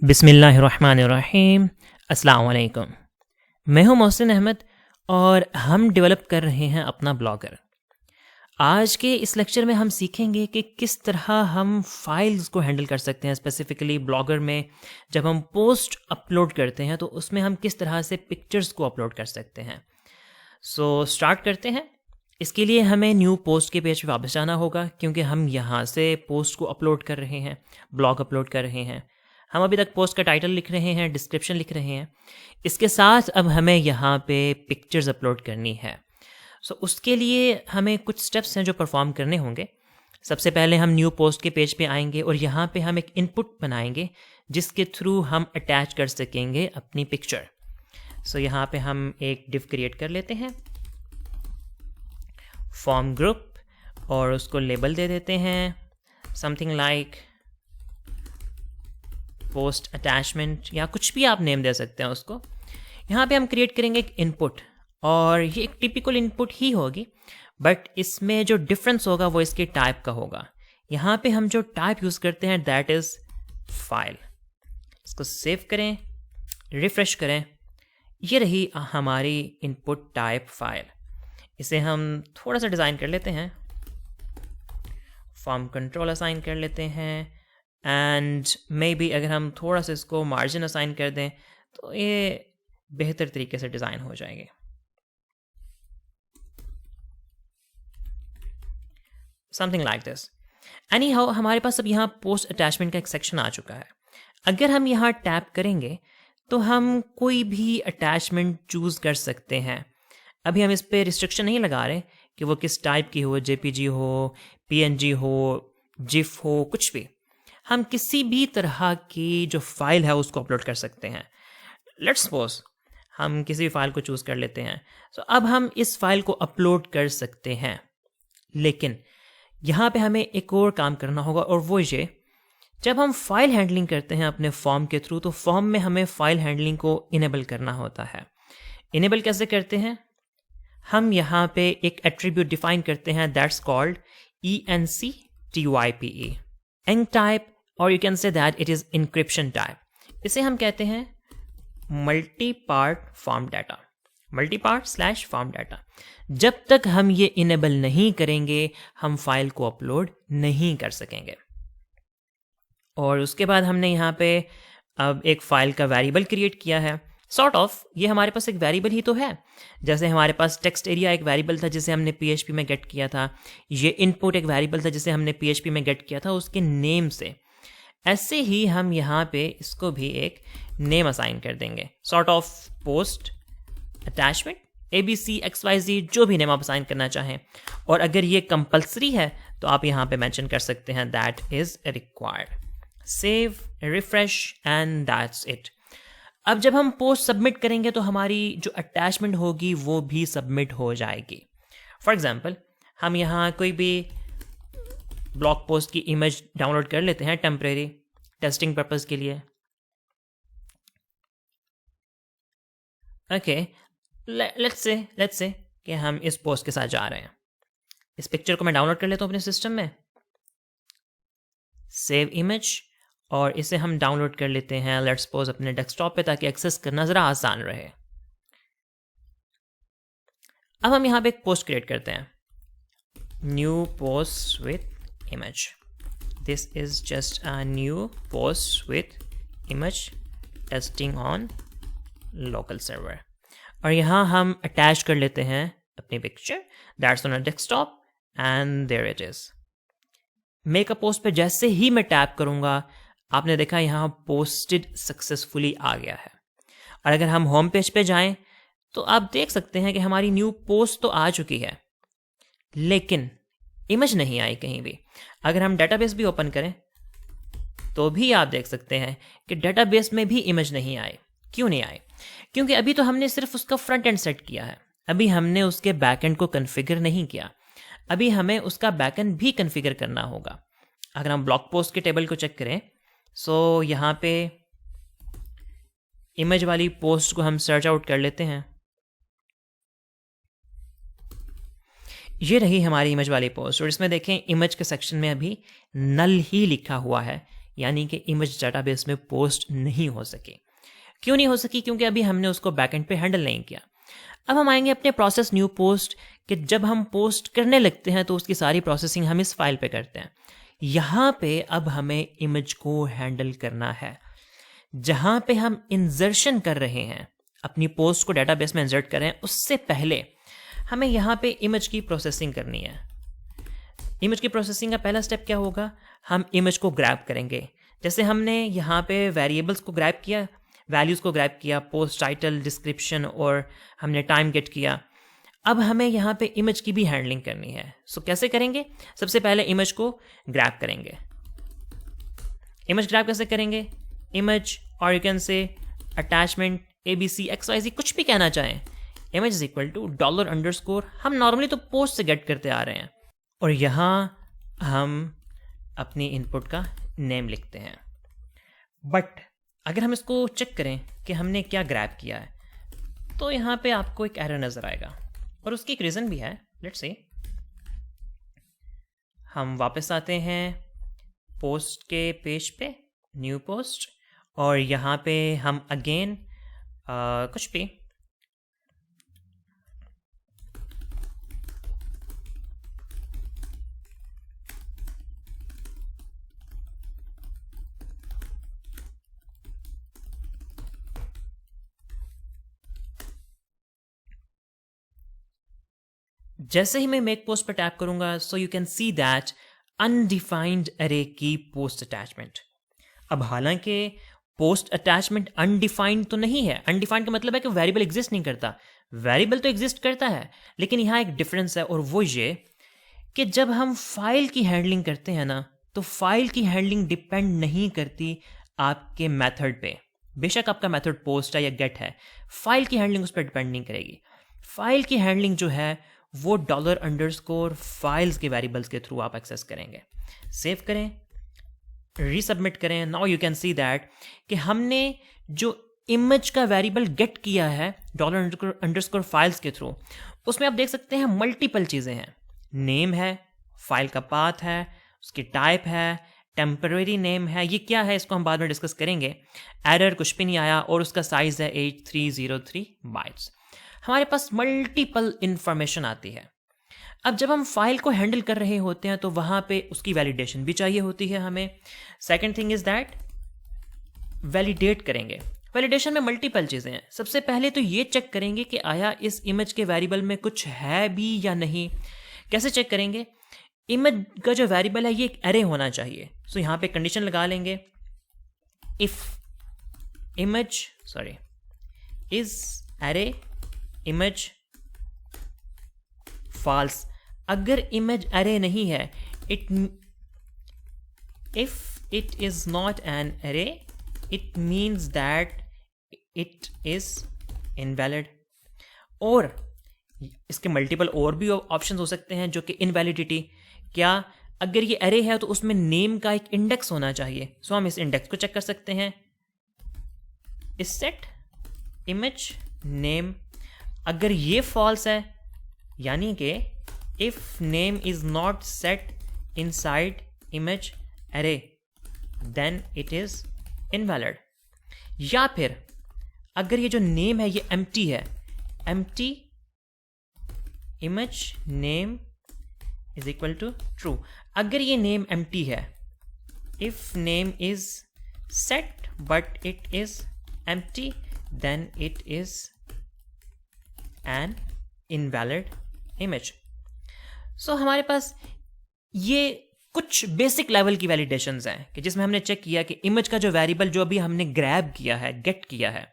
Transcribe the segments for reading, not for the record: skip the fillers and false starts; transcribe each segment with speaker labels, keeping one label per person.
Speaker 1: बिस्मिल्लाहिर्रहमानिर्रहीम। अस्सलाम वालेकुम। मैं हूं मोहसिन अहमद और हम डेवलप कर रहे हैं अपना ब्लॉगर। आज के इस लेक्चर में हम सीखेंगे कि किस तरह हम फाइल्स को हैंडल कर सकते हैं। स्पेसिफिकली ब्लॉगर में जब हम पोस्ट अपलोड करते हैं तो उसमें हम किस तरह से पिक्चर्स को अपलोड कर सकते हैं। सो स्टार्ट करते हैं। इसके लिए हमें न्यू पोस्ट के पेज पे वापस जाना होगा क्योंकि हम यहाँ से पोस्ट को अपलोड कर रहे हैं, ब्लॉग अपलोड कर रहे हैं। हम अभी तक पोस्ट का टाइटल लिख रहे हैं, डिस्क्रिप्शन लिख रहे हैं। इसके साथ अब हमें यहाँ पे पिक्चर्स अपलोड करनी है। सो उसके लिए हमें कुछ स्टेप्स हैं जो परफॉर्म करने होंगे। सबसे पहले हम न्यू पोस्ट के पेज पे आएंगे और यहाँ पे हम एक इनपुट बनाएंगे जिसके थ्रू हम अटैच कर सकेंगे अपनी पिक्चर। सो यहाँ पे हम एक डिव क्रिएट कर लेते हैं, फॉर्म ग्रुप, और उसको लेबल दे देते हैं समथिंग लाइक पोस्ट अटैचमेंट या कुछ भी आप नेम दे सकते हैं उसको। यहाँ पे हम क्रिएट करेंगे एक इनपुट और ये एक टिपिकल इनपुट ही होगी, बट इसमें जो डिफरेंस होगा वो इसके टाइप का होगा। यहाँ पे हम जो टाइप यूज़ करते हैं दैट इज़ फाइल। इसको सेव करें, रिफ्रेश करें। ये रही हमारी इनपुट टाइप फाइल। इसे हम थोड़ा सा डिज़ाइन कर लेते हैं, फॉर्म कंट्रोल असाइन कर लेते हैं एंड मे बी अगर हम थोड़ा सा इसको मार्जिन असाइन कर दें तो ये बेहतर तरीके से डिज़ाइन हो जाएंगे। Something like this. Any how हमारे पास अब यहाँ पोस्ट अटैचमेंट का एक सेक्शन आ चुका है। अगर हम यहाँ टैप करेंगे तो हम कोई भी अटैचमेंट चूज़ कर सकते हैं। अभी हम इस पर रिस्ट्रिक्शन नहीं लगा रहे कि वो किस टाइप की हो, जेपीजी हो, पीएनजी हो, जिफ हो, कुछ भी। हम किसी भी तरह की जो फाइल है उसको अपलोड कर सकते हैं। लेट्स सपोज हम किसी भी फाइल को चूज़ कर लेते हैं। सो अब हम इस फाइल को अपलोड कर सकते हैं, लेकिन यहाँ पे हमें एक और काम करना होगा और वो ये, जब हम फाइल हैंडलिंग करते हैं अपने फॉर्म के थ्रू तो फॉर्म में हमें फाइल हैंडलिंग को इनेबल करना होता है। इनेबल कैसे करते हैं? हम यहाँ पे एक एट्रीब्यूट डिफाइन करते हैं that's called ENCTYPE, enc type, और you can say that it is encryption type. इसे हम कहते हैं multi part form data, multi part slash form data. जब तक हम ये इनेबल नहीं करेंगे हम फाइल को अपलोड नहीं कर सकेंगे। और उसके बाद हमने यहाँ पे अब एक फाइल का वेरिएबल क्रिएट किया है। सॉर्ट ऑफ ये हमारे पास एक वेरिएबल ही तो है। जैसे हमारे पास टेक्स्ट एरिया एक वेरिएबल था जिसे हमने PHP में गेट किया था, ये इनपुट एक वेरिएबल था जिसे हमने PHP में गेट किया था उसके नेम से। ऐसे ही हम यहाँ पे इसको भी एक नेम असाइन कर देंगे, sort of post attachment ABC XYZ, जो भी नेम आप असाइन करना चाहें। और अगर ये कंपल्सरी है तो आप यहाँ पे मेंशन कर सकते हैं that is required. Save, refresh and that's it. अब जब हम पोस्ट सबमिट करेंगे तो हमारी जो अटैचमेंट होगी वो भी सबमिट हो जाएगी। फॉर एग्जाम्पल हम यहाँ कोई भी ब्लॉग पोस्ट की इमेज डाउनलोड कर लेते हैं टेम्परेरी टेस्टिंग पर्पस के लिए। ओके, लेट्स से कि हम इस पोस्ट के साथ जा रहे हैं। इस पिक्चर को मैं डाउनलोड कर लेता हूँ अपने सिस्टम में, सेव इमेज, और इसे हम डाउनलोड कर लेते हैं लेट्स सपोज अपने डेस्कटॉप पे ताकि एक्सेस करना ज़रा आसान रहे। अब हम यहाँ पे एक पोस्ट क्रिएट करते हैं, new post with image. This is just a new post with image testing on local server. और यहाँ हम अटैच कर लेते हैं अपनी picture that's on a desktop and there it is. Make a post पे जैसे ही मैं टैप करूँगा आपने देखा यहाँ पोस्टेड सक्सेसफुली आ गया है। और अगर हम होम पेज पे जाएं तो आप देख सकते हैं कि हमारी न्यू पोस्ट तो आ चुकी है लेकिन इमेज नहीं आई कहीं भी। अगर हम डेटाबेस भी ओपन करें तो भी आप देख सकते हैं कि डेटाबेस में भी इमेज नहीं आई। क्यों नहीं आई? क्योंकि अभी तो हमने सिर्फ उसका फ्रंट एंड सेट किया है, अभी हमने उसके बैक एंड को कन्फिगर नहीं किया। अभी हमें उसका बैक एंड भी कन्फिगर करना होगा। अगर हम ब्लॉग पोस्ट के टेबल को चेक करें सो यहाँ पे इमेज वाली पोस्ट को हम सर्च आउट कर लेते हैं। ये रही हमारी इमेज वाली पोस्ट और इसमें देखें इमेज के सेक्शन में अभी नल ही लिखा हुआ है यानी कि इमेज डेटाबेस में पोस्ट नहीं हो सकी। क्यों नहीं हो सकी? क्योंकि अभी हमने उसको बैकएंड पे हैंडल नहीं किया। अब हम आएंगे अपने प्रोसेस न्यू पोस्ट कि जब हम पोस्ट करने लगते हैं तो उसकी सारी प्रोसेसिंग हम इस फाइल पे करते हैं। यहाँ पे अब हमें इमेज को हैंडल करना है। जहाँ पे हम इंसर्शन कर रहे हैं, अपनी पोस्ट को डेटाबेस में इंसर्ट कर रहे हैं, उससे पहले हमें यहाँ पे इमेज की प्रोसेसिंग करनी है। इमेज की प्रोसेसिंग का पहला स्टेप क्या होगा? हम इमेज को ग्रैब करेंगे। जैसे हमने यहाँ पे वेरिएबल्स को ग्रैब किया, वैल्यूज़ को ग्रैब किया, पोस्ट टाइटल, डिस्क्रिप्शन और हमने टाइम गेट किया। अब हमें यहाँ पे इमेज की भी हैंडलिंग करनी है। सो कैसे करेंगे? सबसे पहले इमेज को ग्रैब करेंगे। इमेज ग्रैब कैसे करेंगे? इमेज और यू कैन से अटैचमेंट ABC XYZ कुछ भी कहना चाहें, इमेज इज इक्वल टू $_, हम नॉर्मली तो पोस्ट से गेट करते आ रहे हैं, और यहाँ हम अपनी इनपुट का नेम लिखते हैं। बट अगर हम इसको चेक करें कि हमने क्या ग्रैब किया है, तो यहाँ पे आपको एक एरर नज़र आएगा और उसकी एक रीज़न भी है। लेट्स से हम वापस आते हैं पोस्ट के पेज पे, न्यू पोस्ट, और यहाँ पे हम अगेन कुछ भी जैसे ही मैं मेक पोस्ट पर टैप करूंगा, so you can see that undefined अरे की पोस्ट अटैचमेंट। अब हालांकि पोस्ट अटैचमेंट अनडिफाइंड तो नहीं है। अनडिफाइंड का मतलब है कि वेरिएबल एग्जिस्ट नहीं करता। वेरिएबल तो एग्जिस्ट करता है, लेकिन यहाँ एक डिफरेंस है, और वो ये कि जब हम फाइल की हैंडलिंग करते हैं ना, तो फाइल की हैंडलिंग डिपेंड नहीं करती आपके मेथड पे। बेशक आपका मेथड पोस्ट है या गेट है, फाइल की हैंडलिंग उस पर डिपेंड नहीं करेगी। फाइल की हैंडलिंग जो है वो $_ फाइल्स के वेरिएबल्स के थ्रू आप एक्सेस करेंगे। सेव करें, रीसबमिट करें। Now you can see that कि हमने जो इमेज का वेरिएबल गेट किया है $_ फाइल्स के थ्रू, उसमें आप देख सकते हैं मल्टीपल चीज़ें हैं। नेम है, फाइल का पाथ है, उसकी टाइप है, टेम्पररी नेम है। ये क्या है इसको हम बाद में डिस्कस करेंगे। एरर कुछ भी नहीं आया, और उसका साइज है 8303 बाइट्स। हमारे पास मल्टीपल इंफॉर्मेशन आती है। अब जब हम फाइल को हैंडल कर रहे होते हैं तो वहां पे उसकी वैलिडेशन भी चाहिए होती है हमें। Second thing is that validate करेंगे। वैलिडेशन में मल्टीपल चीज़ें हैं। सबसे पहले तो ये चेक करेंगे कि आया इस इमेज के वेरिएबल में कुछ है भी या नहीं। कैसे चेक करेंगे? इमेज का जो वेरिएबल है ये एक एरे होना चाहिए। सो यहाँ पे कंडीशन लगा लेंगे, if image is array image false. अगर इमेज एरे नहीं है, if it is not an array, it means that it is invalid. और इसके मल्टीपल और भी ऑप्शंस हो सकते हैं जो कि इनवैलिडिटी। क्या? अगर ये एरे है तो उसमें नेम का एक इंडेक्स होना चाहिए। सो हम इस इंडेक्स को चेक कर सकते हैं। इस सेट इमेज नेम, अगर ये फॉल्स है, यानी कि if name is not set inside image array, then it is invalid. या फिर अगर ये जो नेम है ये एम्प्टी है, empty image name is equal to true. अगर ये नेम एम्प्टी है, if name is set but it is empty, then it is an invalid image. So हमारे पास ये कुछ बेसिक लेवल की वैलिडेशंस हैं कि जिसमें हमने चेक किया कि इमेज का जो वेरिएबल जो अभी हमने ग्रैब किया है, गेट किया है,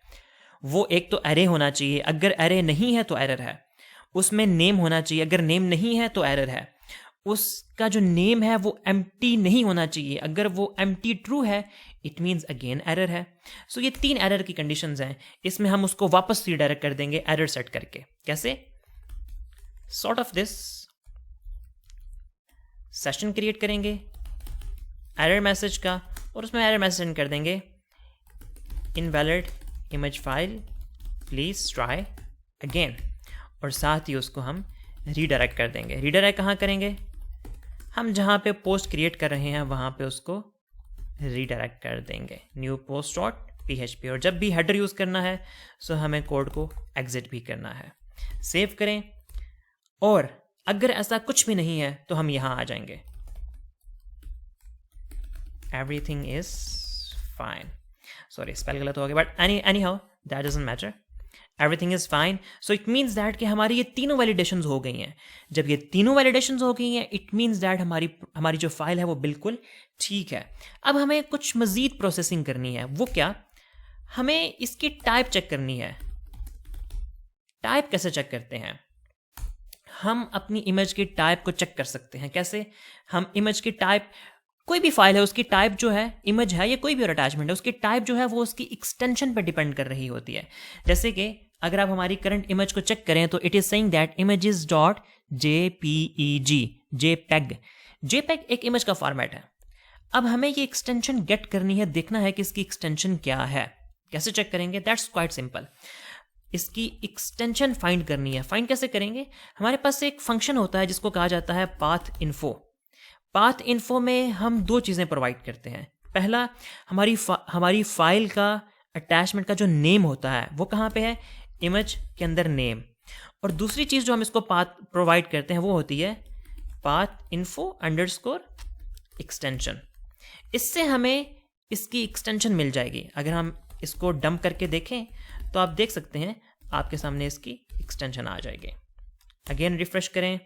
Speaker 1: वो एक तो एरे होना चाहिए। अगर एरे नहीं है तो एरर है। उसमें नेम होना चाहिए। अगर नेम नहीं है तो एरर है। उसका जो नेम है वो एम्प्टी नहीं होना चाहिए। अगर वो एम्प्टी ट्रू है, इट मीन्स अगेन एरर है। सो ये 3 एरर की कंडीशंस हैं। इसमें हम उसको वापस रीडायरेक्ट कर देंगे एरर सेट करके। कैसे? Sort of this session create करेंगे एरर मैसेज का, और उसमें एरर मैसेज सेंड कर देंगे, invalid image file please try again, और साथ ही उसको हम रीडायरेक्ट कर देंगे। रीडायरेक्ट कहाँ करेंगे? हम जहाँ पे पोस्ट क्रिएट कर रहे हैं वहाँ पे उसको रीडायरेक्ट कर देंगे न्यू पोस्ट डॉट PHP। और जब भी हेडर यूज़ करना है सो हमें कोड को एग्जिट भी करना है। सेव करें, और अगर ऐसा कुछ भी नहीं है तो हम यहाँ आ जाएंगे, everything is fine. Sorry spell गलत हो गया, but any how that doesn't matter, everything is fine. So it means that कि हमारी ये तीनों वैलिडेशंस हो गई हैं। जब ये तीनों वैलिडेशंस हो गई हैं, इट मीन्स दैट हमारी जो फाइल है वो बिल्कुल ठीक है। अब हमें कुछ मजीद प्रोसेसिंग करनी है। वो क्या? हमें इसकी टाइप चेक करनी है। टाइप कैसे चेक करते हैं? हम अपनी इमेज की टाइप को चेक कर सकते हैं। कैसे? हम इमेज की टाइप, कोई भी फाइल है उसकी टाइप जो है, इमेज है या कोई भी और अटैचमेंट है, उसकी टाइप जो है वो उसकी एक्सटेंशन पर डिपेंड कर रही होती है। जैसे कि अगर आप हमारी करंट इमेज को चेक करें तो it is saying that images dot JPEG, JPEG एक इमेज का फॉर्मेट है। अब हमें ये एक्सटेंशन गेट करनी है, देखना है कि इसकी एक्सटेंशन क्या है। कैसे चेक करेंगे? That's quite simple. इसकी एक्सटेंशन फाइंड करनी है। फाइंड कैसे करेंगे? हमारे पास एक फंक्शन होता है जिसको कहा जाता है पाथ इन्फो। पाथ इन्फो में हम दो चीज़ें प्रोवाइड करते हैं। पहला, हमारी फाइल का अटैचमेंट का जो नेम होता है वो कहाँ पे है? इमेज के अंदर नेम। और दूसरी चीज़ जो हम इसको पाथ प्रोवाइड करते हैं वो होती है पाथ इन्फो अंडरस्कोर एक्सटेंशन। इससे हमें इसकी एक्सटेंशन मिल जाएगी। अगर हम इसको डंप करके देखें तो आप देख सकते हैं आपके सामने इसकी एक्सटेंशन आ जाएगी। अगेन रिफ्रेश करें,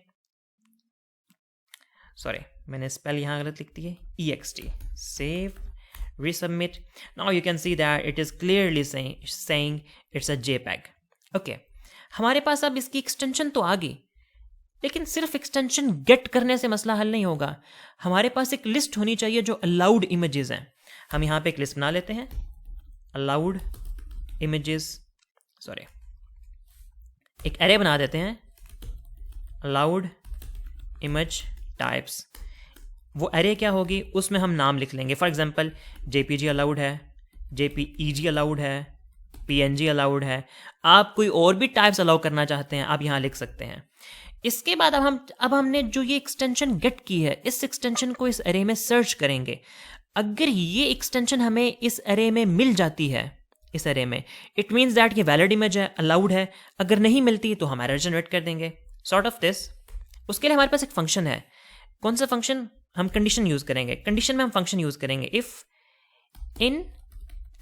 Speaker 1: सॉरी मैंने स्पेल यहाँ गलत लिख दी है, EXT। Save, resubmit. Now you can see that it is clearly saying it's a JPEG. Okay, हमारे पास अब इसकी एक्सटेंशन तो आ गई, लेकिन सिर्फ एक्सटेंशन गेट करने से मसला हल नहीं होगा। हमारे पास एक लिस्ट होनी चाहिए जो अलाउड इमेजेस हैं। हम यहाँ पे एक लिस्ट बना लेते हैं, अलाउड इमेजेस, सॉरी एक एरे बना देते हैं, अलाउड इमेज टाइप्स। वो एरे क्या होगी? उसमें हम नाम लिख लेंगे। फॉर एग्जांपल JPG अलाउड है, JPEG अलाउड है, PNG अलाउड है। आप कोई और भी टाइप्स अलाउ करना चाहते हैं आप यहाँ लिख सकते हैं। इसके बाद अब हमने जो ये एक्सटेंशन गेट की है, इस एक्सटेंशन को इस एरे में सर्च करेंगे। अगर ये एक्सटेंशन हमें इस एरे में मिल जाती है, इस एरे में, इट मीन्स दैट ये वैलिड इमेज है, अलाउड है। अगर नहीं मिलती तो हम एरर जनरेट कर देंगे। Sort of this. उसके लिए हमारे पास एक फंक्शन है। कौन सा फंक्शन? हम कंडीशन यूज करेंगे। कंडीशन में हम फंक्शन यूज करेंगे if in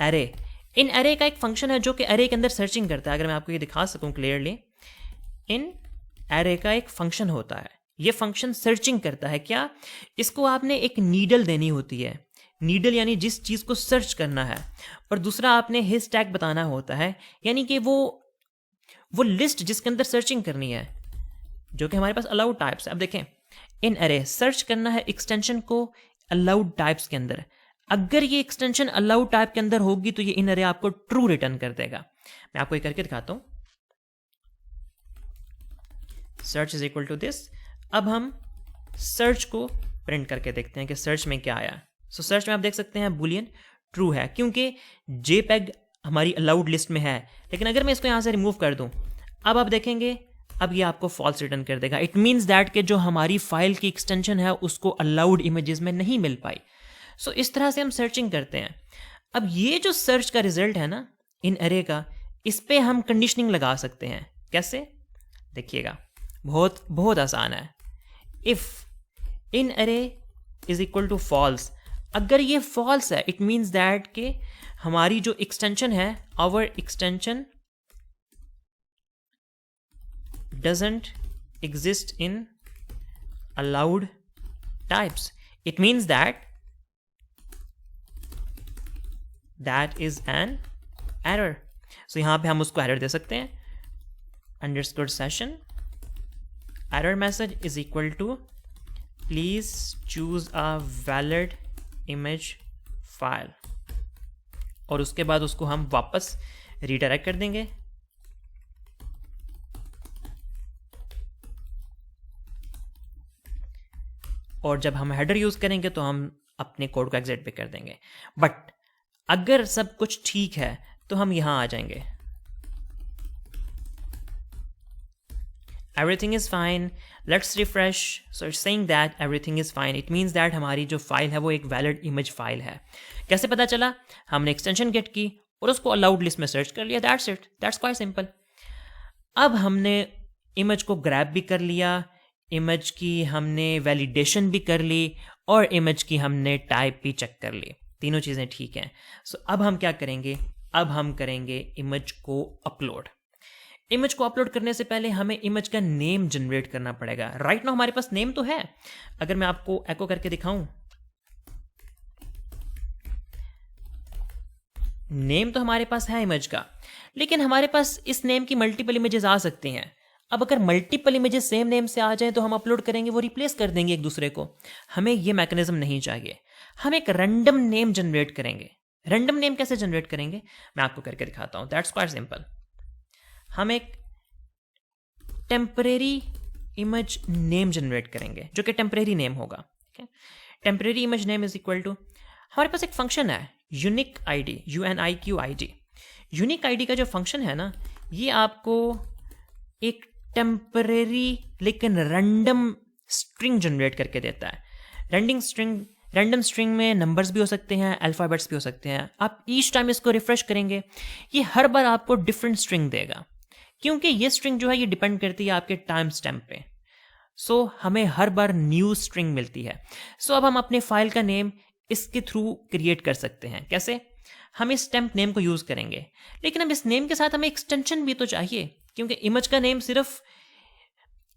Speaker 1: array. In array का एक फंक्शन है जो कि एरे के अंदर सर्चिंग करता है। अगर मैं आपको ये दिखा सकूं क्लियरली, इन एरे का एक फंक्शन होता है। ये फंक्शन सर्चिंग करता है। क्या? इसको आपने एक नीडल देनी होती है। नीडल यानी जिस चीज को सर्च करना है, और दूसरा आपने हिज टैग बताना होता है, यानी कि वो लिस्ट जिसके अंदर सर्चिंग करनी है, जो कि हमारे पास अलाउड टाइप्स है। अब देखें, इन एरे सर्च करना है एक्सटेंशन को अलाउड टाइप्स के अंदर। अगर ये एक्सटेंशन अलाउड टाइप के अंदर होगी तो ये इन एरे आपको ट्रू रिटर्न कर देगा। मैं आपको ये करके दिखाता हूं। Search is equal to this. अब हम सर्च को प्रिंट करके देखते हैं कि सर्च में क्या आया। सो सर्च में आप देख सकते हैं बुलियन ट्रू है, क्योंकि JPEG हमारी अलाउड लिस्ट में है। लेकिन अगर मैं इसको यहां से रिमूव कर दूं, अब आप देखेंगे अब ये आपको फॉल्स रिटर्न कर देगा। इट मीन्स दैट कि जो हमारी फाइल की एक्सटेंशन है उसको अलाउड इमेजेस में नहीं मिल पाई। सो इस तरह से हम सर्चिंग करते हैं। अब ये जो सर्च का रिजल्ट है ना इन एरे का, इस पे हम कंडीशनिंग लगा सकते हैं। कैसे? देखिएगा, बहुत बहुत आसान है। If in array is equal to false, अगर ये फॉल्स है इट मीन्स दैट कि हमारी जो एक्सटेंशन है, our extension doesn't exist in allowed types. It means that is an error. So यहाँ पे हम उसको error दे सकते हैं, underscore session error message is equal to please choose a valid image file, और उसके बाद उसको हम वापस redirect कर देंगे। और जब हम हेडर यूज करेंगे तो हम अपने कोड को एग्जिट भी कर देंगे। बट अगर सब कुछ ठीक है तो हम यहां आ जाएंगे, everything is fine, let's refresh. So it's saying that everything is fine. It means that हमारी जो फाइल है वो एक वैलिड इमेज फाइल है. कैसे पता चला? हमने एक्सटेंशन गेट की और उसको अलाउड लिस्ट में सर्च कर लिया. That's it, that's quite simple. अब हमने इमेज को ग्रैब भी कर लिया, इमेज की हमने वैलिडेशन भी कर ली और इमेज की हमने टाइप भी चेक कर ली. तीनों चीज़ें ठीक हैं. सो अब हम क्या करेंगे? अब हम करेंगे इमेज को अपलोड. इमेज को अपलोड करने से पहले हमें इमेज का नेम जनरेट करना पड़ेगा. राइट नाउ हमारे पास नेम तो है. अगर मैं आपको एको करके दिखाऊं, नेम तो हमारे पास है इमेज का, लेकिन हमारे पास इस नेम की मल्टीपल इमेजेस आ सकती हैं. अब अगर मल्टीपल इमेजेस सेम नेम से आ जाएं तो हम अपलोड करेंगे, वो रिप्लेस कर देंगे एक दूसरे को. हमें ये मैकेनिज्म नहीं चाहिए. हम एक रैंडम नेम जनरेट करेंगे. रैंडम नेम कैसे जनरेट करेंगे मैं आपको करके दिखाता हूं. That's quite simple. हम एक टेम्परेरी इमेज नेम जनरेट करेंगे जो कि टेम्परेरी नेम होगा. ठीक है, temporary image name is equal to, हमारे पास एक फंक्शन है unique ID, UNIQ ID. Unique ID का जो फंक्शन है ना, ये आपको एक टेम्परेरी लेकिन रैंडम स्ट्रिंग जनरेट करके देता है. रैंडम स्ट्रिंग में नंबर्स भी हो सकते हैं, अल्फ़ाबेट्स भी हो सकते हैं. आप ईच टाइम इसको रिफ्रेश करेंगे, ये हर बार आपको डिफरेंट स्ट्रिंग देगा, क्योंकि ये स्ट्रिंग जो है ये डिपेंड करती है आपके टाइम स्टैम्प पे. सो हमें हर बार न्यू स्ट्रिंग मिलती है. सो अब हम अपने फाइल का नेम इसके थ्रू क्रिएट कर सकते हैं. कैसे? हम इस टेम्प नेम को यूज करेंगे, लेकिन अब इस नेम के साथ हमें एक्सटेंशन भी तो चाहिए, क्योंकि इमेज का नेम सिर्फ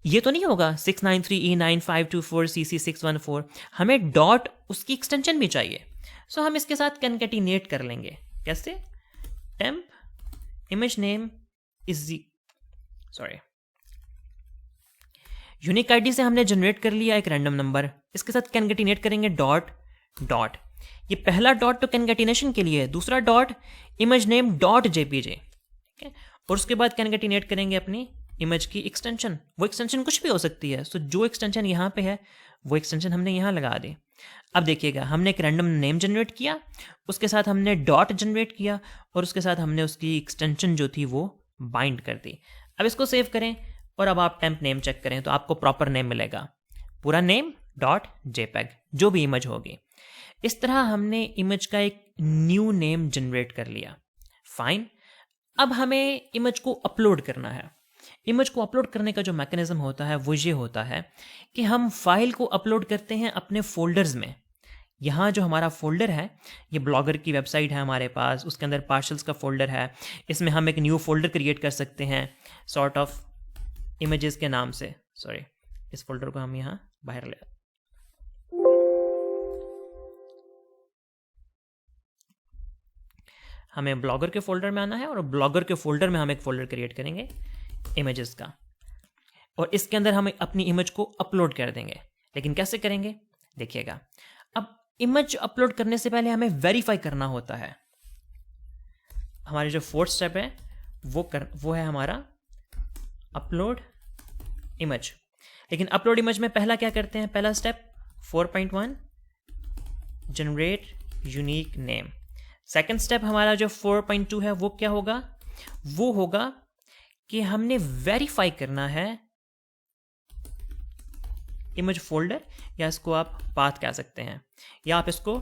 Speaker 1: ये तो नहीं होगा 693E9524CC614. हमें डॉट उसकी एक्सटेंशन भी चाहिए. सो हम इसके साथ कनकैटिनेट कर लेंगे. कैसे? Temp image name is unique ID से हमने जनरेट कर लिया एक रैंडम नंबर, इसके साथ कनकैटिनेट करेंगे डॉट डॉट. ये पहला डॉट तो कनकैटिनेशन के लिए है, दूसरा dot image name dot JPG. ठीक है, और उसके बाद कनकैटिनेट करेंगे अपनी इमेज की एक्सटेंशन. वो एक्सटेंशन कुछ भी हो सकती है. सो जो एक्सटेंशन यहाँ पे है वो एक्सटेंशन हमने यहाँ लगा दी. अब देखिएगा, हमने एक रैंडम नेम जनरेट किया, उसके साथ हमने डॉट जनरेट किया और उसके साथ हमने उसकी एक्सटेंशन जो थी वो बाइंड कर दी. अब इसको सेव करें और अब आप टेम्प नेम चेक करें तो आपको प्रॉपर नेम मिलेगा, पूरा नेम डॉट JPEG, जो भी इमेज होगी. इस तरह हमने इमेज का एक न्यू नेम जनरेट कर लिया. फाइन. अब हमें इमेज को अपलोड करना है. इमेज को अपलोड करने का जो मैकेनिज्म होता है वो ये होता है कि हम फाइल को अपलोड करते हैं अपने फोल्डर्स में. यहाँ जो हमारा फोल्डर है, ये ब्लॉगर की वेबसाइट है हमारे पास, उसके अंदर पार्शल्स का फोल्डर है. इसमें हम एक न्यू फोल्डर क्रिएट कर सकते हैं सॉर्ट ऑफ इमेजेस के नाम से. सॉरी, इस फोल्डर को हम यहाँ बाहर ले, हमें ब्लॉगर के फोल्डर में आना है और ब्लॉगर के फोल्डर में हम एक फोल्डर क्रिएट करेंगे इमेजेस का, और इसके अंदर हम अपनी इमेज को अपलोड कर देंगे. लेकिन कैसे करेंगे देखिएगा. अब इमेज अपलोड करने से पहले हमें वेरीफाई करना होता है. हमारी जो फोर्थ स्टेप है वो है हमारा अपलोड इमेज. लेकिन अपलोड इमेज में पहला क्या करते हैं? पहला step 4.1 generate unique name. Second step हमारा जो 4.2 है वो क्या होगा? वो होगा कि हमने वेरीफाई करना है इमेज फोल्डर, या इसको आप पाथ कह सकते हैं, या आप इसको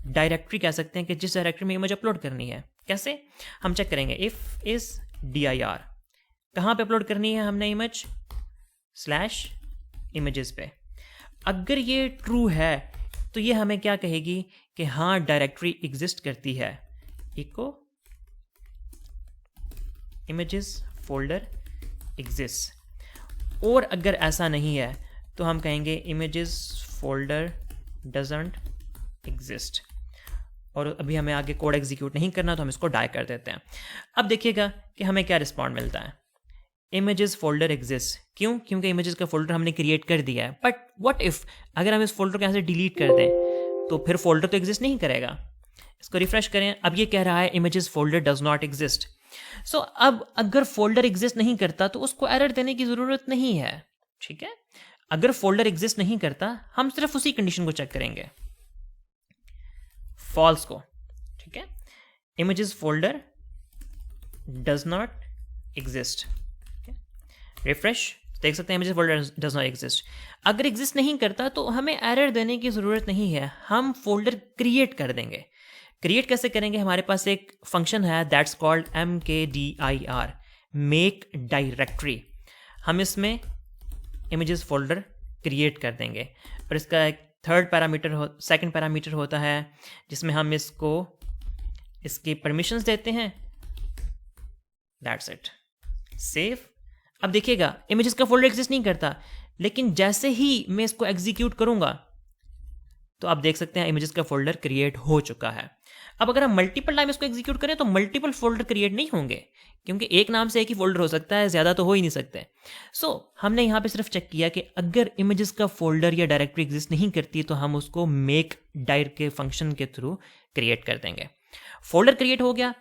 Speaker 1: डायरेक्टरी कह सकते हैं कि जिस डायरेक्टरी में इमेज अपलोड करनी है. कैसे? हम चेक करेंगे इफ इज dir, कहाँ पे अपलोड करनी है हमने इमेज? /images पे. अगर ये ट्रू है तो ये हमें क्या कहेगी कि हाँ डायरेक्टरी एग्जिस्ट करती है, इको इमेजेस फोल्डर एग्जिस्ट. और अगर ऐसा नहीं है तो हम कहेंगे इमेजेस फोल्डर डजंट एग्जिस्ट. और अभी हमें आगे कोड एग्जीक्यूट नहीं करना तो हम इसको डाई कर देते हैं. अब देखिएगा कि हमें क्या रिस्पॉन्ड मिलता है. Images folder exist. क्यों? क्योंकि इमेजेस का फोल्डर हमने क्रिएट कर दिया है. बट व्हाट इफ अगर हम इस फोल्डर को यहाँ से डिलीट कर दें तो फिर फोल्डर तो एग्जिस्ट नहीं करेगा. इसको रिफ्रेश करें, अब ये कह रहा है images folder does not exist. So अब अगर फोल्डर एग्जिस्ट नहीं करता तो उसको एरर देने की जरूरत नहीं है. ठीक है, अगर फोल्डर एग्जिस्ट नहीं करता हम सिर्फ उसी कंडीशन को चेक करेंगे, फॉल्स को. ठीक है, images folder does not exist. Refresh, देख सकते हैं images folder does not exist. अगर एग्जिस्ट नहीं करता तो हमें एरर देने की ज़रूरत नहीं है, हम फोल्डर क्रिएट कर देंगे। क्रिएट कैसे करेंगे? हमारे पास एक फंक्शन है that's called mkdir, make directory. हम इसमें इमेजेस फोल्डर क्रिएट कर देंगे और इसका एक सेकंड पैरामीटर होता है जिसमें हम इसकी परमिशंस देते हैं। That's it, save. अब देखिएगा इमेजेस का फोल्डर एग्जिस्ट नहीं करता, लेकिन जैसे ही मैं इसको एग्जीक्यूट करूंगा तो आप देख सकते हैं इमेजेस का फोल्डर क्रिएट हो चुका है। अब अगर हम मल्टीपल टाइम इसको एग्जीक्यूट करें तो मल्टीपल फोल्डर क्रिएट नहीं होंगे, क्योंकि एक नाम से एक ही फोल्डर हो सकता है, ज़्यादा तो हो ही नहीं सकते। हमने यहाँ पे सिर्फ चेक किया कि अगर इमेजेस का फोल्डर या डायरेक्टरी एग्जिस्ट नहीं करती तो हम उसको मेक डायर के फंक्शन के थ्रू क्रिएट कर देंगे। फोल्डर क्रिएट हो गया।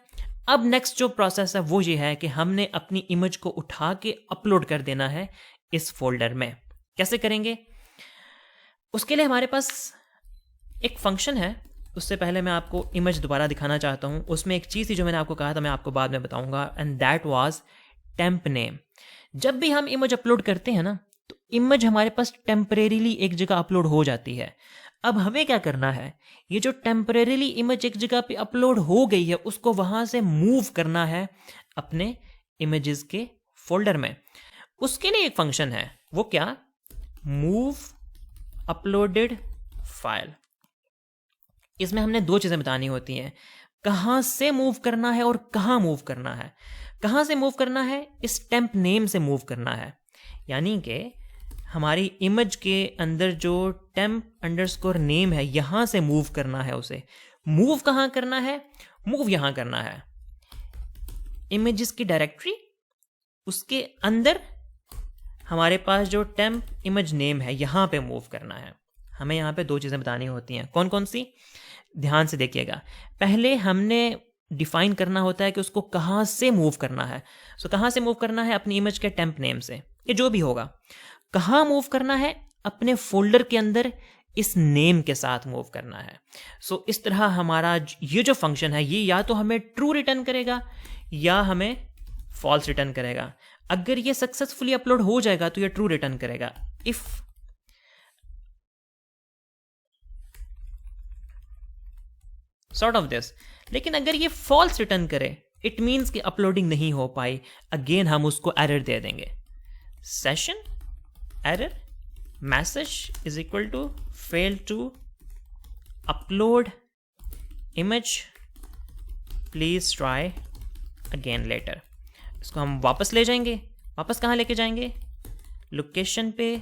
Speaker 1: अब नेक्स्ट जो प्रोसेस है वो ये है कि हमने अपनी इमेज को उठा के अपलोड कर देना है इस फोल्डर में। कैसे करेंगे? उसके लिए हमारे पास एक फंक्शन है। उससे पहले मैं आपको इमेज दोबारा दिखाना चाहता हूं। उसमें एक चीज़ थी जो मैंने आपको कहा था, मैं आपको बाद में बताऊंगा, and that was temp name. जब भी हम इमेज अपलोड करते हैं ना, तो इमेज हमारे पास टेम्परेरीली एक जगह अपलोड हो जाती है। अब हमें क्या करना है, ये जो टेम्परेरीली इमेज एक जगह पे अपलोड हो गई है उसको वहां से मूव करना है अपने इमेजेस के फोल्डर में। उसके लिए एक फंक्शन है, वो क्या? Move uploaded file. इसमें हमने दो चीज़ें बतानी होती हैं, कहाँ से मूव करना है और कहाँ मूव करना है। कहाँ से मूव करना है? इस टेम्प नेम से मूव करना है, यानी कि हमारी इमेज के अंदर जो टेम्प अंडरस्कोर नेम है यहाँ से मूव करना है उसे। मूव कहाँ करना है? मूव यहाँ करना है इमेजेस की डायरेक्टरी, उसके अंदर हमारे पास जो टेम्प इमेज नेम है यहाँ पे मूव करना है। हमें यहाँ पे दो चीज़ें बतानी होती हैं। कौन कौन सी? ध्यान से देखिएगा। पहले हमने डिफाइन करना होता है कि उसको कहाँ से मूव करना है। कहाँ से मूव करना है? अपनी इमेज के टेम्प नेम से, ये जो भी होगा। कहाँ मूव करना है? अपने फोल्डर के अंदर इस नेम के साथ मूव करना है। इस तरह हमारा ये जो फंक्शन है ये या तो हमें ट्रू रिटर्न करेगा या हमें फॉल्स रिटर्न करेगा। अगर ये सक्सेसफुली अपलोड हो जाएगा तो ये ट्रू रिटर्न करेगा, इफ सॉर्ट ऑफ दिस। लेकिन अगर ये फॉल्स रिटर्न करे, इट मीन्स कि अपलोडिंग नहीं हो पाई, अगेन हम उसको एरर दे देंगे। Session error message is equal to fail to upload image, please try again later. इसको हम वापस ले जाएंगे। वापस कहाँ लेके जाएंगे? लोकेशन पे,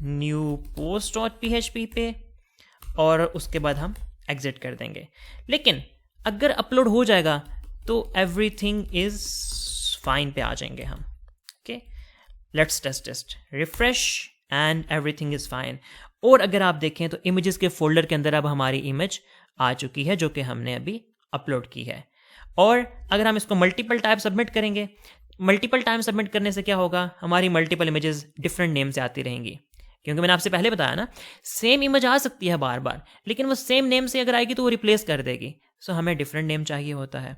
Speaker 1: न्यू पोस्ट डॉट php पे, और उसके बाद हम एग्जिट कर देंगे। लेकिन अगर अपलोड हो जाएगा तो एवरीथिंग इज फाइन पे आ जाएंगे हम। Okay, let's test refresh and everything is fine. और अगर आप देखें तो इमेजेस के फोल्डर के अंदर अब हमारी इमेज आ चुकी है जो कि हमने अभी अपलोड की है। और अगर हम इसको मल्टीपल टाइम सबमिट करेंगे, मल्टीपल टाइम सबमिट करने से क्या होगा? हमारी मल्टीपल इमेजेस डिफरेंट नेम से आती रहेंगी, क्योंकि मैंने आपसे पहले बताया ना, सेम इमेज आ सकती है बार बार, लेकिन वो सेम नेम से अगर आएगी तो वो रिप्लेस कर देगी। हमें डिफरेंट नेम चाहिए होता है।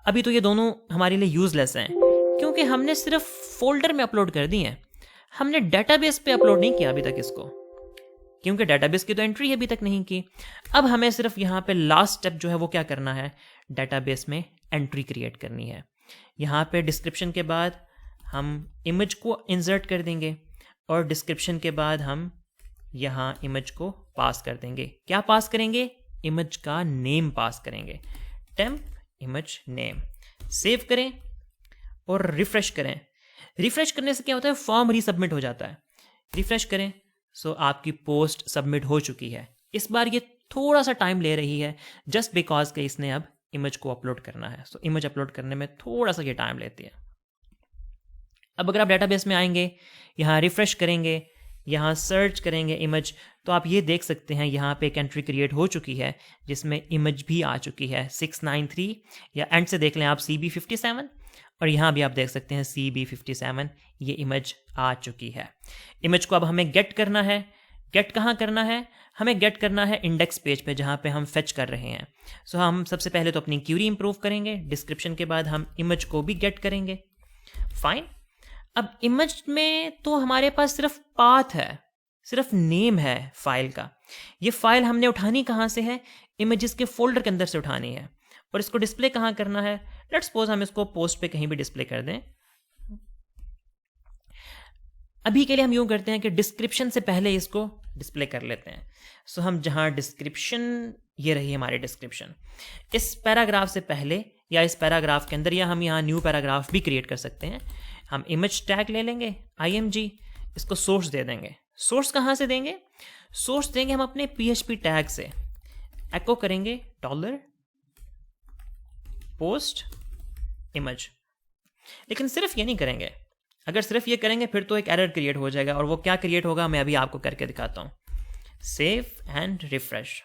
Speaker 1: अभी तो ये दोनों हमारे लिए यूजलेस हैं, क्योंकि हमने सिर्फ फोल्डर में अपलोड कर दी हैं, हमने डेटाबेस पे अपलोड नहीं किया अभी तक इसको, क्योंकि डेटाबेस की तो एंट्री अभी तक नहीं की। अब हमें सिर्फ यहाँ पे लास्ट स्टेप जो है वो क्या करना है? डेटाबेस में एंट्री क्रिएट करनी है। यहाँ पे डिस्क्रिप्शन के बाद हम इमेज को इंसर्ट कर देंगे और डिस्क्रिप्शन के बाद हम यहाँ इमेज को पास कर देंगे। क्या पास करेंगे? इमेज का नेम पास करेंगे, टेम्प इमेज नेम। सेव करें और रिफ्रेश करें। रिफ्रेश करने से क्या होता है? फॉर्म रीसबमिट हो जाता है। रिफ्रेश करें, आपकी पोस्ट सबमिट हो चुकी है। इस बार ये थोड़ा सा टाइम ले रही है जस्ट बिकॉज के इसने अब इमेज को अपलोड करना है। इमेज अपलोड करने में थोड़ा सा ये टाइम लेती है। अब अगर आप डेटाबेस में आएंगे, यहाँ रिफ्रेश करेंगे, यहाँ सर्च करेंगे इमेज, तो आप ये देख सकते हैं यहाँ पे एक एंट्री क्रिएट हो चुकी है जिसमें इमेज भी आ चुकी है 693, या एंड से देख लें आप CB57, और यहाँ भी आप देख सकते हैं CB57, ये इमेज आ चुकी है। इमेज को अब हमें गेट करना है। गेट कहाँ करना है? हमें गेट करना है इंडेक्स पेज पे जहाँ पे हम फेच कर रहे हैं। हम सबसे पहले तो अपनी क्यूरी इंप्रूव करेंगे, डिस्क्रिप्शन के बाद हम इमेज को भी गेट करेंगे। फाइन। अब इमेज में तो हमारे पास सिर्फ पाथ है, सिर्फ नेम है फाइल का। ये फाइल हमने उठानी कहाँ से है? इमेजेस के फोल्डर के अंदर से उठानी है। और इसको डिस्प्ले कहाँ करना है? लेट्स सपोज हम इसको पोस्ट पे कहीं भी डिस्प्ले कर दें। अभी के लिए हम यूं करते हैं कि डिस्क्रिप्शन से पहले इसको डिस्प्ले कर लेते हैं। सो हम जहां डिस्क्रिप्शन, ये रही हमारी डिस्क्रिप्शन, इस पैराग्राफ से पहले या इस पैराग्राफ के अंदर, या हम यहाँ न्यू पैराग्राफ भी क्रिएट कर सकते हैं। हम इमेज टैग ले लेंगे img, इसको सोर्स दे देंगे। सोर्स कहाँ से देंगे? सोर्स देंगे हम अपने PHP टैग से। एको करेंगे $post image। लेकिन सिर्फ ये नहीं करेंगे। अगर सिर्फ ये करेंगे फिर तो एक एरर क्रिएट हो जाएगा, और वो क्या क्रिएट होगा मैं अभी आपको करके दिखाता हूं। Save and refresh.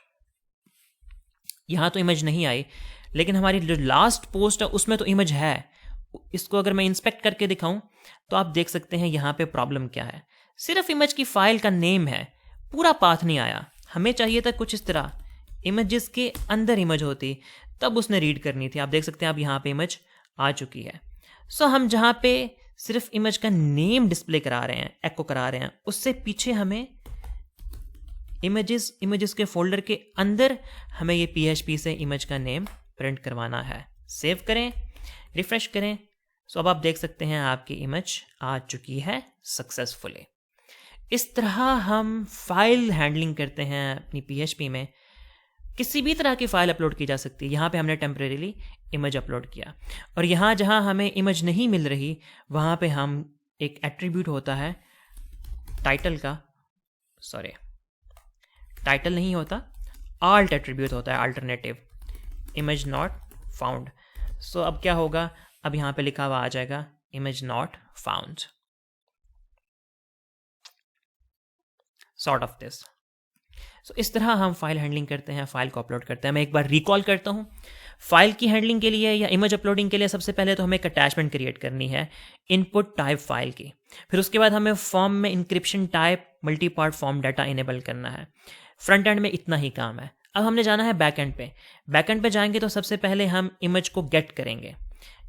Speaker 1: यहां तो इमेज नहीं आई, लेकिन हमारी जो लास्ट पोस्ट है उसमें तो इमेज है। इसको अगर मैं इंस्पेक्ट करके दिखाऊं तो आप देख सकते हैं यहां पे प्रॉब्लम क्या है। सिर्फ इमेज की फाइल का नेम है, पूरा पाथ नहीं आया। हमें चाहिए था कुछ इस तरह, इमेजेस के अंदर इमेज होती, तब उसने रीड करनी थी। आप देख सकते हैं अब यहां पे इमेज आ चुकी है। सो हम जहां पे सिर्फ इमेज का नेम डिस्प्ले करा रहे हैं, एको करा रहे हैं, उससे पीछे हमें इमेजेस के फोल्डर के अंदर हमें ये PHP से इमेज का नेम प्रिंट करवाना है। सेव करें, रिफ्रेश करें। सो अब आप देख सकते हैं आपकी इमेज आ चुकी है सक्सेसफुली। इस तरह हम फाइल हैंडलिंग करते हैं अपनी PHP में। किसी भी तरह की फाइल अपलोड की जा सकती है। यहाँ पे हमने टेम्परेरीली इमेज अपलोड किया, और यहाँ जहाँ हमें इमेज नहीं मिल रही वहाँ पे हम एक एट्रीब्यूट होता है टाइटल का, सॉरी टाइटल नहीं होता, आल्ट एट्रीब्यूट होता है, अल्टरनेटिव, इमेज नॉट फाउंड। सो अब क्या होगा? अब यहाँ पे लिखा हुआ आ जाएगा image not found, sort of this. So इस तरह हम फाइल हैंडलिंग करते हैं, फाइल को अपलोड करते हैं। मैं एक बार रिकॉल करता हूँ। फाइल की हैंडलिंग के लिए या इमेज अपलोडिंग के लिए सबसे पहले तो हमें एक अटैचमेंट क्रिएट करनी है इनपुट टाइप फाइल की। फिर उसके बाद हमें फॉर्म में encryption type multi part form data enable करना है। फ्रंट एंड में इतना ही काम है। अब हमने जाना है बैक एंड पे। बैक एंड पे जाएंगे तो सबसे पहले हम इमेज को गेट करेंगे।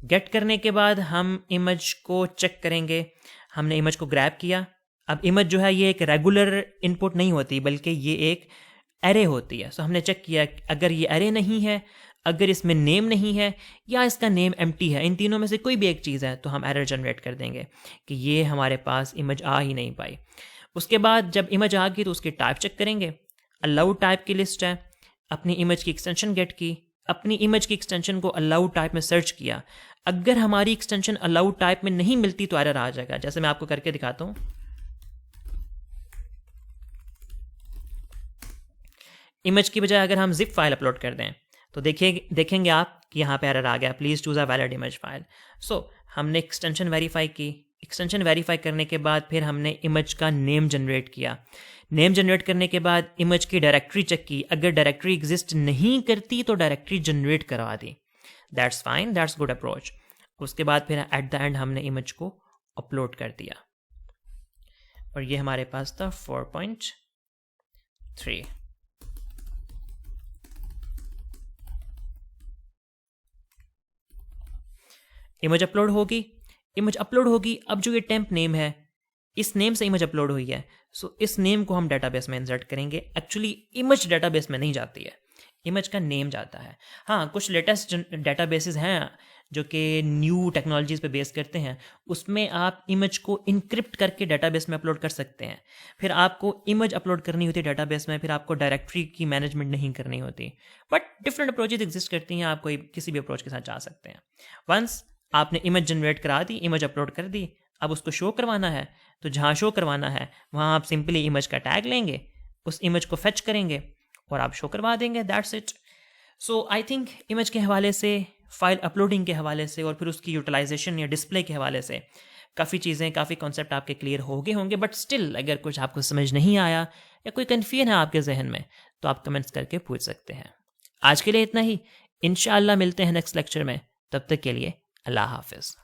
Speaker 1: गेट करने के बाद हम इमेज को चेक करेंगे। हमने इमेज को ग्रैब किया। अब इमेज जो है ये एक रेगुलर इनपुट नहीं होती, बल्कि ये एक एरे होती है। सो हमने चेक किया, अगर ये एरे नहीं है, अगर इसमें नेम नहीं है, या इसका नेम एम्प्टी है, इन तीनों में से कोई भी एक चीज़ है, तो हम एरर जनरेट कर देंगे कि ये हमारे पास इमेज आ ही नहीं पाई। उसके बाद जब इमेज आ गई तो उसकी टाइप चेक करेंगे। अलाउ टाइप की लिस्ट है। अपनी इमेज की एक्सटेंशन गेट की, अपनी इमेज की एक्सटेंशन को अलाउ टाइप में सर्च किया। अगर हमारी एक्सटेंशन अलाउ टाइप में नहीं मिलती तो एरर आ जाएगा। जैसे मैं आपको करके दिखाता हूँ। इमेज की बजाय अगर हम जिप फाइल अपलोड कर दें तो देखेंगे आप कि यहाँ पे एरर आ गया, please choose a valid image file. So हमने एक्सटेंशन वेरीफाई की। एक्सटेंशन वेरीफाई करने के बाद फिर हमने इमेज का नेम जनरेट किया। नेम जनरेट करने के बाद इमेज की डायरेक्टरी चेक की। अगर डायरेक्टरी एग्जिस्ट नहीं करती तो डायरेक्टरी जनरेट करवा दी। That's fine, that's good approach. उसके बाद फिर एट द एंड हमने इमेज को अपलोड कर दिया, और ये हमारे पास था 4.3। इमेज अपलोड होगी। इमेज अपलोड होगी। अब जो ये टेम्प नेम है, इस नेम से इमेज अपलोड हुई है। सो इस नेम को हम डाटाबेस में इंसर्ट करेंगे। एक्चुअली इमेज डाटाबेस में नहीं जाती है, इमेज का नेम जाता है। हाँ, कुछ लेटेस्ट डाटाबेसेस हैं जो कि न्यू टेक्नोलॉजीज पे बेस करते हैं। उसमें आप इमेज को इनक्रिप्ट करके डाटाबेस में अपलोड कर सकते हैं। फिर आपको इमेज अपलोड करनी होती है डाटाबेस में, फिर आपको डायरेक्टरी की मैनेजमेंट नहीं करनी होती। बट डिफरेंट अप्रोचेज एग्जिस्ट करती हैं, आप कोई किसी भी अप्रोच के साथ जा सकते हैं। वंस आपने इमेज जनरेट करा दी, इमेज अपलोड कर दी, अब उसको शो करवाना है तो जहाँ शो करवाना है वहाँ आप सिंपली इमेज का टैग लेंगे, उस इमेज को फेच करेंगे और आप शो करवा देंगे। That's it. So I think image के हवाले से, फाइल अपलोडिंग के हवाले से, और फिर उसकी यूटिलाइजेशन या डिस्प्ले के हवाले से काफ़ी चीज़ें, काफ़ी कॉन्सेप्ट आपके क्लियर हो गए होंगे। बट स्टिल अगर कुछ आपको समझ नहीं आया या कोई कन्फ्यूजन है आपके जहन में तो आप कमेंट्स करके पूछ सकते हैं। आज के लिए इतना ही। इंशाअल्लाह मिलते हैं नेक्स्ट लेक्चर में। तब तक के लिए अल्लाह हाफिज़।